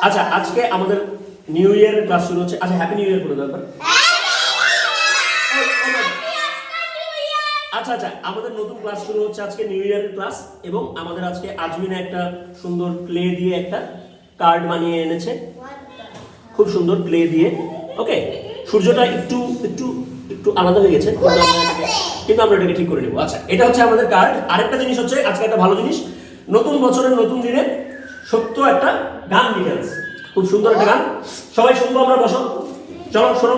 আচ্ছা আজকে আমাদের নিউ ইয়ারের ক্লাস শুরু হচ্ছে। আচ্ছা হ্যাপি নিউ ইয়ার বলে দাও। আচ্ছা আচ্ছা আমাদের নতুন ক্লাস শুরু হচ্ছে আজকে নিউ ইয়ারের ক্লাস, এবং আমাদের আজকে আজমিনা একটা সুন্দর ক্লে দিয়ে একটা কার্ড বানিয়ে এনেছে, খুব সুন্দর ক্লে দিয়ে। ওকে, সূর্যটা একটু একটু একটু আলাদা হয়ে গেছে, কিন্তু আমরা এটাকে ঠিক করে নেবো। আচ্ছা এটা হচ্ছে আমাদের কার্ড। আরেকটা জিনিস হচ্ছে আজকে একটা ভালো জিনিস, নতুন বছরের নতুন দিনে সত্য একটা গান লিখে আছে, খুব সুন্দর একটা গান, সবাই শুনবো আমরা। বসো, চলো শোনো।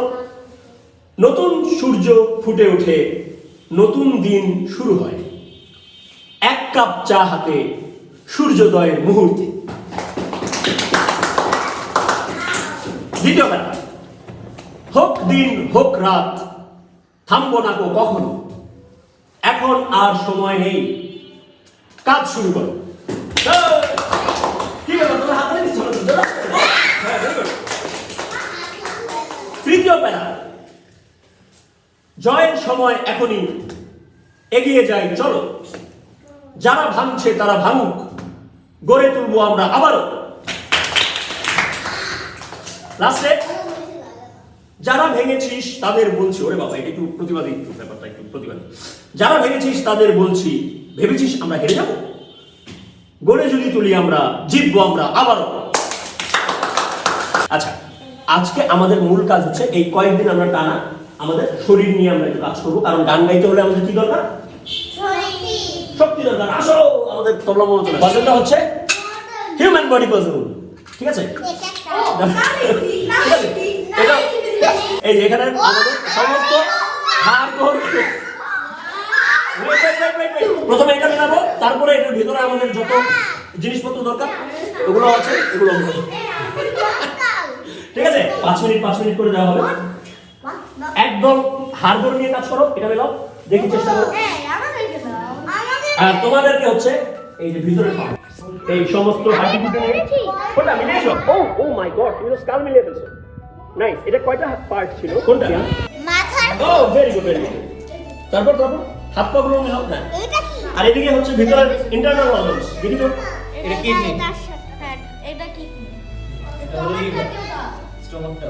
নতুন সূর্য ফুটে ওঠে, নতুন দিন শুরু হয়, এক কাপ চা হাতে সূর্যোদয়ের মুহূর্তে। দ্বিতীয় বেলা, হোক দিন হোক রাত, থামবো না গো কখনো, এখন আর সময় নেই, কাজ শুরু করো। তৃতীয় বেলা, জয়ের সময় এখনই, এগিয়ে যাই চলো, যারা ভাঙছে তারা ভাঙুক, গড়ে তুলবো আমরা আবারও। লাস্টে, যারা ভেঙেছিস তাদের বলছি, ওরে বাবা এটা একটু প্রতিবাদী ব্যাপারটা, একটু প্রতিবাদী। যারা ভেঙেছিস তাদের বলছি, ভেবেছিস আমরা হেরে যাব? গড়ে যদি তুলি আমরা, জিতবো আমরা আবারও। আচ্ছা আজকে আমাদের মূল কাজ হচ্ছে এই কয়েকদিন আমরা টানা আমাদের শরীর নিয়ে আমরা একটু কাজ করবো, কারণ গান গাইতে হলে আমাদের কি দরকার? শক্তি দরকার। আসো আমাদের তবলা মনোচনা পাজলটা হচ্ছে হিউম্যান বডি পাজল, ঠিক আছে? এই যে এখানে আমাদের সমস্ত প্রথমে এটা মেলাবো, তারপরে এটার ভিতরে আমাদের যত জিনিসপত্র দরকার ওগুলো আছে, এগুলো ঠিক আছে? 5 মিনিট করে দেওয়া হবে। একদম হাড়গোড় নিয়ে কাজ করো, এটা মেলাও, দেখি চেষ্টা করো। আর তোমাদেরকে হচ্ছে এই যে ভিতরে এই সমস্ত হাড্ডি গুটি নিয়ে কোনটা মিলিয়েছো? ও মাই গড, তুমি তো স্কাল মিলিয়ে ফেলছো। নাইস। এটা কয়টা পার্ট ছিল? কোনটা? মাথার। ও ভেরি গুড ভেরি গুড। তারপর হাত পা গুলো মিলাও। না এটা কি? আর এদিকে হচ্ছে ভিতরে ইন্টারনাল অর্গানস। দেখি তো এটা কিডনি। এটা কি? এটা হলো লিভার, স্টমাকটা।